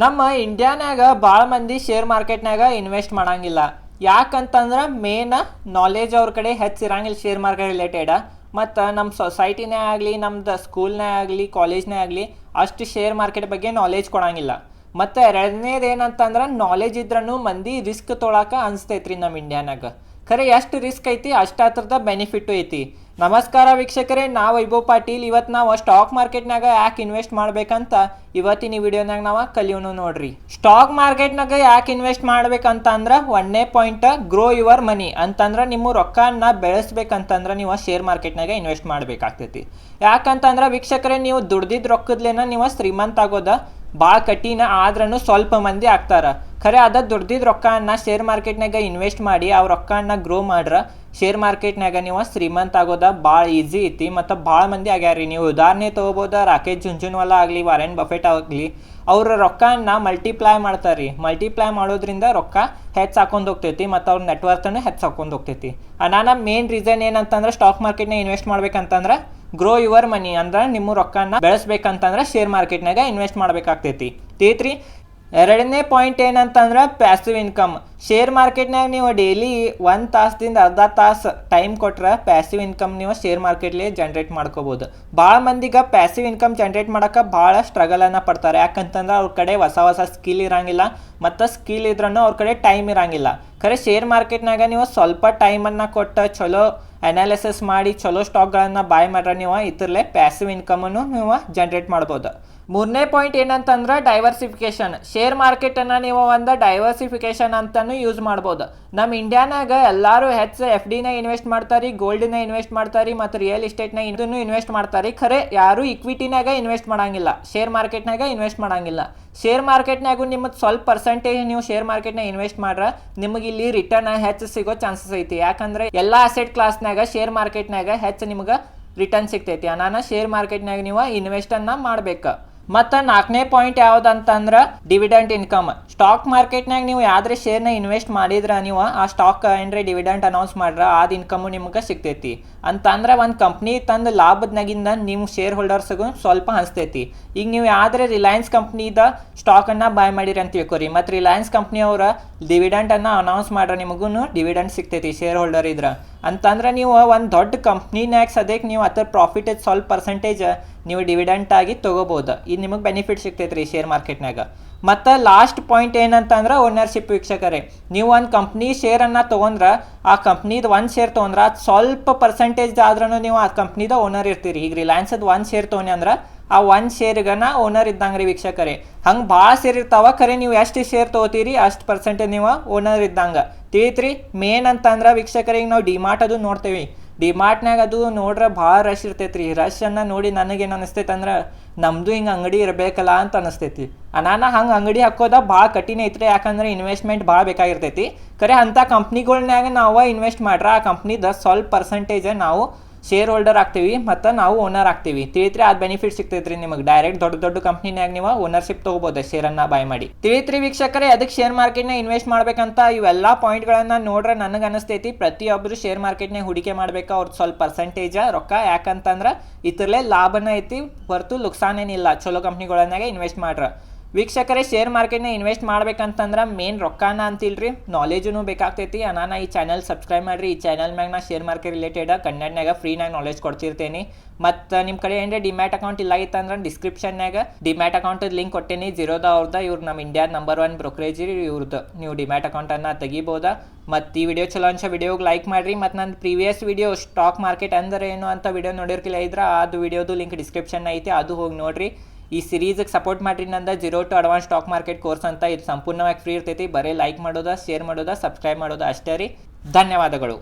ನಮ್ಮ ಇಂಡಿಯಾನಾಗ ಭಾಳ ಮಂದಿ ಶೇರ್ ಮಾರ್ಕೆಟ್ನಾಗ ಇನ್ವೆಸ್ಟ್ ಮಾಡಂಗಿಲ್ಲ. ಯಾಕಂತಂದ್ರೆ ಮೇನ್ ನಾಲೆಜ್ ಅವ್ರ ಕಡೆ ಹೆಚ್ಚಿರಂಗಿಲ್ಲ ಶೇರ್ ಮಾರ್ಕೆಟ್ ರಿಲೇಟೆಡ್. ಮತ್ತು ನಮ್ಮ ಸೊಸೈಟಿನೇ ಆಗಲಿ, ನಮ್ದು ಸ್ಕೂಲ್ನೇ ಆಗಲಿ, ಕಾಲೇಜ್ನೇ ಆಗಲಿ ಅಷ್ಟು ಶೇರ್ ಮಾರ್ಕೆಟ್ ಬಗ್ಗೆ ನಾಲೆಜ್ ಕೊಡಂಗಿಲ್ಲ. ಮತ್ತು ಎರಡನೇದು ಏನಂತಂದ್ರೆ ನಾಲೆಜ್ ಇದ್ರೂ ಮಂದಿ ರಿಸ್ಕ್ ತೊಗೊಳಕ್ಕೆ ಅನಿಸ್ತೈತ್ರಿ ನಮ್ಮ ಇಂಡಿಯಾನಾಗ. ಖರೆ ಎಷ್ಟು ರಿಸ್ಕ್ ಐತಿ ಅಷ್ಟು ಹತ್ರದ ಬೆನಿಫಿಟ್ಟು ಐತಿ. ನಮಸ್ಕಾರ ವೀಕ್ಷಕರೇ, ನಾವು ವೈಭವ್ ಪಾಟೀಲ್. ಇವತ್ತು ನಾವು ಸ್ಟಾಕ್ ಮಾರ್ಕೆಟ್ನಾಗ ಯಾಕೆ ಇನ್ವೆಸ್ಟ್ ಮಾಡ್ಬೇಕಂತ ಇವತ್ತಿನ ಈ ವಿಡಿಯೋನಾಗ ನಾವು ಕಲಿಯೋಣ ನೋಡ್ರಿ. ಸ್ಟಾಕ್ ಮಾರ್ಕೆಟ್ನಾಗ ಯಾಕೆ ಇನ್ವೆಸ್ಟ್ ಮಾಡ್ಬೇಕಂತಂದ್ರೆ ಒಂದನೇ ಪಾಯಿಂಟ್, ಗ್ರೋ ಯುವರ್ ಮನಿ ಅಂತಂದ್ರೆ ನಿಮ್ಮ ರೊಕ್ಕನ ಬೆಳೆಸ್ಬೇಕಂತಂದ್ರೆ ನೀವು ಶೇರ್ ಮಾರ್ಕೆಟ್ನಾಗ ಇನ್ವೆಸ್ಟ್ ಮಾಡಬೇಕಾಗ್ತೈತಿ. ಯಾಕಂತಂದ್ರೆ ವೀಕ್ಷಕರೇ, ನೀವು ದುಡ್ದಿದ್ದ ರೊಕ್ಕದ್ಲೇನ ನೀವು ಶ್ರೀಮಂತ ಆಗೋದ ಭಾಳ ಕಠಿಣ, ಆದ್ರೂ ಸ್ವಲ್ಪ ಮಂದಿ ಆಗ್ತಾರ. ಖರೆ ಅದ ದುಡ್ದಿದ್ದ ರೊಕ್ಕನ ಶೇರ್ ಮಾರ್ಕೆಟ್ನಾಗ ಇನ್ವೆಸ್ಟ್ ಮಾಡಿ ಆ ರೊಕ್ಕನ ಗ್ರೋ ಮಾಡ್ರ ಶೇರ್ ಮಾರ್ಕೆಟ್ನಾಗ ನೀವು ಶ್ರೀಮಂತ ಆಗೋದ ಭಾಳ ಈಸಿ ಐತಿ. ಮತ್ತು ಭಾಳ ಮಂದಿ ಆಗ್ಯಾರ. ನೀವು ಉದಾಹರಣೆ ತೊಗೋಬೋದ, ರಾಕೇಶ್ ಜುಂಜುನ್ವಾಲಾ ಆಗಲಿ, ವಾರೆನ್ ಬಫೆಟ್ ಆಗಲಿ, ಅವ್ರ ರೊಕ್ಕನ ಮಲ್ಟಿಪ್ಲೈ ಮಾಡ್ತಾರೆ ರೀ. ಮಲ್ಟಿಪ್ಲೈ ಮಾಡೋದ್ರಿಂದ ರೊಕ್ಕ ಹೆಚ್ಚು ಹಾಕೊಂಡು ಹೋಗ್ತೈತಿ ಮತ್ತು ಅವ್ರ ನೆಟ್ವರ್ತನ್ನು ಹೆಚ್ಚು ಹಾಕೊಂಡು ಹೋಗ್ತೈತಿ. ನಾನು ಮೇನ್ ರೀಸನ್ ಏನಂತಂದ್ರೆ ಸ್ಟಾಕ್ ಮಾರ್ಕೆಟ್ನಾಗ ಇನ್ವೆಸ್ಟ್ ಮಾಡ್ಬೇಕಂತಂದ್ರೆ ಗ್ರೋ ಯುವರ್ ಮನಿ ಅಂದ್ರೆ ನಿಮ್ಮ ರೊಕ್ಕನ ಬೆಳೆಸ್ಬೇಕಂತಂದ್ರೆ ಶೇರ್ ಮಾರ್ಕೆಟ್ನಾಗ ಇನ್ವೆಸ್ಟ್ ಮಾಡ್ಬೇಕಾಗ್ತೈತಿ. ತಿಳಿತ್ರಿ. ಎರಡನೇ ಪಾಯಿಂಟ್ ಏನಂತಂದ್ರೆ ಪ್ಯಾಸಿವ್ ಇನ್ಕಮ್. ಶೇರ್ ಮಾರ್ಕೆಟ್ನಾಗ ನೀವು ಡೈಲಿ 1 ತಾಸದಿಂದ ಅರ್ಧ ತಾಸು ಟೈಮ್ ಕೊಟ್ರೆ ಪ್ಯಾಸಿವ್ ಇನ್ಕಮ್ ನೀವು ಶೇರ್ ಮಾರ್ಕೆಟ್ಲಿ ಜನ್ರೇಟ್ ಮಾಡ್ಕೋಬೋದು. ಭಾಳ ಮಂದಿಗೆ ಪ್ಯಾಸಿವ್ ಇನ್ಕಮ್ ಜನ್ರೇಟ್ ಮಾಡೋಕೆ ಭಾಳ ಸ್ಟ್ರಗಲನ್ನು ಪಡ್ತಾರೆ. ಯಾಕಂತಂದ್ರೆ ಅವ್ರ ಕಡೆ ಹೊಸ ಸ್ಕಿಲ್ ಇರೋಂಗಿಲ್ಲ ಮತ್ತು ಸ್ಕಿಲ್ ಇದ್ರೂ ಅವ್ರ ಕಡೆ ಟೈಮ್ ಇರೋಂಗಿಲ್ಲ. ಖರೆ ಶೇರ್ ಮಾರ್ಕೆಟ್ನಾಗ ನೀವು ಸ್ವಲ್ಪ ಟೈಮನ್ನು ಕೊಟ್ಟು ಚಲೋ ಅನಾಲಿಸಿಸ್ ಮಾಡಿ ಚಲೋ ಸ್ಟಾಕ್ಗಳನ್ನು ಬಾಯ್ ಮಾಡ್ರೆ ನೀವು ಇದರಲ್ಲೇ ಪ್ಯಾಸಿವ್ ಇನ್ಕಮನ್ನು ನೀವು ಜನ್ರೇಟ್ ಮಾಡ್ಬೋದು. ಮೂರನೇ ಪಾಯಿಂಟ್ ಏನಂತಂದ್ರೆ ಡೈವರ್ಸಿಫಿಕೇಶನ್. ಶೇರ್ ಮಾರ್ಕೆಟನ್ನು ನೀವು ಒಂದು ಡೈವರ್ಸಿಫಿಕೇಶನ್ ಅಂತಲೂ ಯೂಸ್ ಮಾಡ್ಬೋದು. ನಮ್ಮ ಇಂಡಿಯಾನಾಗ ಎಲ್ಲರೂ ಹೆಚ್ಚು FDನ ಇನ್ವೆಸ್ಟ್ ಮಾಡ್ತಾರೆ, ಗೋಲ್ಡ್ನ ಇನ್ವೆಸ್ಟ್ ಮಾಡ್ತಾರೆ ಮತ್ತು ರಿಯಲ್ ಎಸ್ಟೇಟ್ನ ಇದನ್ನು ಇನ್ವೆಸ್ಟ್ ಮಾಡ್ತಾರೆ. ಖರೆ ಯಾರು ಇಕ್ವಿಟಿನಾಗ ಇನ್ವೆಸ್ಟ್ ಮಾಡಂಗಿಲ್ಲ, ಶೇರ್ ಮಾರ್ಕೆಟ್ನಾಗ ಇನ್ವೆಸ್ಟ್ ಮಾಡಂಗಿಲ್ಲ. ಶೇರ್ ಮಾರ್ಕೆಟ್ನಾಗೂ ನಿಮ್ಮದು ಸ್ವಲ್ಪ ಪರ್ಸೆಂಟೇಜ್ ನೀವು ಶೇರ್ ಮಾರ್ಕೆಟ್ನ ಇನ್ವೆಸ್ಟ್ ಮಾಡ್ರೆ ನಿಮಗೆ ಇಲ್ಲಿ ರಿಟರ್ನ್ ಹೆಚ್ಚು ಸಿಗೋ ಚಾನ್ಸಸ್ ಐತಿ. ಯಾಕಂದ್ರೆ ಎಲ್ಲ ಅಸೆಟ್ ಕ್ಲಾಸ್ನಾಗ ಶೇರ್ ಮಾರ್ಕೆಟ್ನಾಗ ಹೆಚ್ಚು ನಿಮ್ಗೆ ರಿಟರ್ನ್ ಸಿಗ್ತೈತಿ. ನಾನು ಶೇರ್ ಮಾರ್ಕೆಟ್ನಾಗ ನೀವು ಇನ್ವೆಸ್ಟನ್ನು ಮಾಡ್ಬೇಕು. ಮತ್ತು ನಾಲ್ಕನೇ ಪಾಯಿಂಟ್ ಯಾವುದಂತಂದ್ರೆ ಡಿವಿಡೆಂಟ್ ಇನ್ಕಮ್. ಸ್ಟಾಕ್ ಮಾರ್ಕೆಟ್ನಾಗ ನೀವು ಯಾವ್ದ್ರೆ ಶೇರ್ನ ಇನ್ವೆಸ್ಟ್ ಮಾಡಿದ್ರೆ ನೀವು ಆ ಸ್ಟಾಕ್ ಏನ್ರಿ ಡಿವಿಡೆಂಟ್ ಅನೌನ್ಸ್ ಮಾಡ್ರೆ ಅದು ಇನ್ಕಮು ನಿಮ್ಗೆ ಸಿಗ್ತೈತಿ. ಅಂತಂದ್ರೆ ಒಂದು ಕಂಪ್ನಿ ತಂದು ಲಾಭದ್ನಾಗಿಂದ ನಿಮ್ಮ ಶೇರ್ ಹೋಲ್ಡರ್ಸ್ಗೂ ಸ್ವಲ್ಪ ಹಂಚ್ತೈತಿ. ಈಗ ನೀವು ಯಾವ್ದ್ರೆ ರಿಲಯನ್ಸ್ ಕಂಪ್ನಿದ ಸ್ಟಾಕನ್ನು ಬಾಯ್ ಮಾಡಿರಿ ಅಂತ ತಿಳ್ಕೊರಿ, ಮತ್ತು ರಿಲಯನ್ಸ್ ಕಂಪ್ನಿಯವರ ಡಿವಿಡೆಂಟನ್ನು ಅನೌನ್ಸ್ ಮಾಡ್ರೆ ನಿಮಗೂ ಡಿವಿಡೆಂಟ್ ಸಿಗ್ತೈತಿ ಶೇರ್ ಹೋಲ್ಡರ್ ಇದ್ರೆ. ಅಂತಂದ್ರೆ ನೀವು ಒಂದು ದೊಡ್ಡ ಕಂಪ್ನಿನಾಗ ಸದ್ಯಕ್ಕೆ ನೀವು ಅದರ ಪ್ರಾಫಿಟೇಜ್ ಸ್ವಲ್ಪ ಪರ್ಸೆಂಟೇಜ್ ನೀವು ಡಿವಿಡೆಂಟ್ ಆಗಿ ತೊಗೋಬೋದು. ಇದು ನಿಮಗೆ ಬೆನಿಫಿಟ್ ಸಿಗ್ತೈತೆ ರೀ ಶೇರ್ ಮಾರ್ಕೆಟ್ನಾಗ. ಮತ್ತು ಲಾಸ್ಟ್ ಪಾಯಿಂಟ್ ಏನಂತಂದ್ರೆ ಓನರ್ಶಿಪ್. ವೀಕ್ಷಕರೇ, ನೀವು ಒಂದು ಕಂಪ್ನಿ ಶೇರನ್ನು ತೊಗೊಂಡ್ರೆ ಆ ಕಂಪ್ನಿದು ಒಂದು ಶೇರ್ ತೊಗೊಂಡ್ರೆ ಅದು ಸ್ವಲ್ಪ ಪರ್ಸೆಂಟೇಜ್ ಆದ್ರೂ ನೀವು ಆ ಕಂಪ್ನಿದ ಓನರ್ ಇರ್ತೀರಿ. ಈಗ ರಿಲಯನ್ಸದ ಒಂದು ಶೇರ್ ತೊಗೊಂಡು ಅಂದ್ರೆ ಆ ಒಂದು ಶೇರ್ಗನ ಓನರ್ ಇದ್ದಂಗೆ ರೀ ವೀಕ್ಷಕರೇ. ಹಂಗೆ ಭಾಳ ಶೇರ್ ಇರ್ತಾವ, ಖರೆ ನೀವು ಎಷ್ಟು ಶೇರ್ ತೊಗೋತೀರಿ ಅಷ್ಟು ಪರ್ಸೆಂಟೇಜ್ ನೀವು ಓನರ್ ಇದ್ದಂಗೆ. ತಿಳಿತ್ರಿ. ಮೇನ್ ಅಂತಂದ್ರೆ ವೀಕ್ಷಕರಿಗೆ ನಾವು ಡಿಮಾರ್ಟ್ ಅದು ನೋಡ್ತೇವೆ. ಡಿಮಾರ್ಟ್ನಾಗ ಅದು ನೋಡ್ರೆ ಭಾಳ ರಶ್ ಇರ್ತೈತೆ ರೀ. ರಶನ್ನು ನೋಡಿ ನನಗೇನು ಅನಿಸ್ತೈತೆ ಅಂದ್ರೆ ನಮ್ಮದು ಹಿಂಗೆ ಅಂಗಡಿ ಇರಬೇಕಲ್ಲ ಅಂತ ಅನಿಸ್ತೈತಿ. ನಾನು ಹಂಗೆ ಅಂಗಡಿ ಹಾಕೋದ ಭಾಳ ಕಠಿಣ ಐತ್ರಿ. ಯಾಕಂದ್ರೆ ಇನ್ವೆಸ್ಟ್ಮೆಂಟ್ ಭಾಳ ಬೇಕಾಗಿರ್ತೈತಿ. ಖರೆ ಅಂಥ ಕಂಪ್ನಿಗಳ್ನಾಗ ನಾವು ಇನ್ವೆಸ್ಟ್ ಮಾಡ್ರೆ ಆ ಕಂಪ್ನಿದ ಸ್ವಲ್ಪ ಪರ್ಸೆಂಟೇಜ್ ನಾವು ಶೇರ್ ಹೋಲ್ಡರ್ ಆಗ್ತೀವಿ ಮತ್ತು ನಾವು ಓನರ್ ಆಗ್ತೀವಿ. ತಿಳಿತ್ರಿ. ಅದು ಬೆನಿಫಿಟ್ ಸಿಗ್ತೈತ್ರಿ ನಿಮಗೆ. ಡೈರೆಕ್ಟ್ ದೊಡ್ಡ ಕಂಪ್ನಿನಾಗ ನೀವು ಓನರ್ಶಿಪ್ ತೊಗೋಬೋದು ಶೇರನ್ನು ಬಾಯ್ ಮಾಡಿ. ತಿಳಿತ್ರಿ ವೀಕ್ಷಕರೇ, ಅದಕ್ಕೆ ಶೇರ್ ಮಾರ್ಕೆಟ್ನ ಇನ್ವೆಸ್ಟ್ ಮಾಡ್ಬೇಕಂತ ಇವೆಲ್ಲ ಪಾಯಿಂಟ್ಗಳನ್ನು ನೋಡ್ರೆ ನನಗೆ ಅನಿಸ್ತೈತಿ ಪ್ರತಿಯೊಬ್ಬರು ಶೇರ್ ಮಾರ್ಕೆಟ್ನಾಗ ಹೂಡಿಕೆ ಮಾಡ್ಬೇಕು. ಅವ್ರದ್ದು ಸ್ವಲ್ಪ ಪರ್ಸೆಂಟೇಜ್ ರೊಕ್ಕ, ಯಾಕಂತಂದ್ರೆ ಇದರಲ್ಲೇ ಲಾಭನ ಐತಿ ಹೊರತು ಲುಕ್ಸಾನೇನಿಲ್ಲ. ಚಲೋ ಕಂಪ್ನಿಗಳನ್ನಾಗ ಇನ್ವೆಸ್ಟ್ ಮಾಡ್ರೆ ವೀಕ್ಷಕರೇ. ಶೇರ್ ಮಾರ್ಕೆಟ್ನ ಇನ್ವೆಸ್ಟ್ ಮಾಡ್ಬೇಕಂತಂದ್ರೆ ಮೇನ್ ರೊಕ್ಕನ ಅಂತಿಲ್ರಿ, ನಾಲೆಜೂ ಬೇಕಾಗ್ತೈತಿ. ನಾನು ಈ ಚಾನಲ್ ಸಬ್ಸ್ಕ್ರೈಬ್ ಮಾಡಿರಿ. ಈ ಚಾನಲ್ ಮ್ಯಾಗ ನಾ ಶೇರ್ ಮಾರ್ಕೆಟ್ ರಿಲೇಟೆಡ್ ಕನ್ನಡನಾಗ ಫ್ರೀನಾಗ ನಾಲೆಜ್ ಕೊಡ್ತಿರ್ತೇನೆ. ಮತ್ತು ನಿಮ್ಮ ಕಡೆ ಏನಾರ ಡಿಮ್ಯಾಟ್ ಅಕೌಂಟ್ ಇಲ್ಲ ಇತ್ತಂದ್ರೆ ಡಿಸ್ಕ್ರಿಪ್ಷನ್ನಾಗ ಡಿಮ್ಯಾಟ್ ಅಕೌಂಟದ ಲಿಂಕ್ ಕೊಟ್ಟೇನಿ. ಜಿರೋದ ಅವ್ರದ್ದು. ಇವ್ರು ನಮ್ಮ ಇಂಡಿಯಾದ ನಂಬರ್ 1 ಬ್ರೋಕರೇಜ್ ಇವ್ರದ್ದು. ನೀವು ಡಿಮ್ಯಾಟ್ ಅಕೌಂಟನ್ನು ತೆಗಿಬೋದಾ. ಮತ್ತು ಈ ವಿಡಿಯೋ ಚಲೋ ಅನ್ಸೋ ವಿಡಿಯೋಗೆ ಲೈಕ್ ಮಾಡಿರಿ. ಮತ್ತು ನನ್ನ ಪ್ರೀವಿಯಸ್ ವಿಡಿಯೋ ಸ್ಟಾಕ್ ಮಾರ್ಕೆಟ್ ಅಂದ್ರೆ ಏನು ಅಂತ ವಿಡಿಯೋ ನೋಡಿರ್ಕಿಲ್ಲ ಇದ್ರೆ ಅದು ವಿಡಿಯೋದು ಲಿಂಕ್ ಡಿಸ್ಕ್ರಿಪ್ಷನ್ ಐತಿ, ಅದು ಹೋಗಿ ನೋಡಿರಿ. ಈ ಸಿರೀಸ್ಗೆ ಸಪೋರ್ಟ್ ಮಾಡಿರಿ. ನಂದು 0 to Advanced stock market course ಅಂತ. ಇದು ಸಂಪೂರ್ಣವಾಗಿ ಫ್ರೀ ಇರ್ತೈತಿ. ಬರೀ ಲೈಕ್ ಮಾಡೋದು, ಶೇರ್ ಮಾಡೋದು, ಸಬ್ಸ್ಕ್ರೈಬ್ ಮಾಡೋದು ಅಷ್ಟೇ ರೀ. ಧನ್ಯವಾದಗಳು.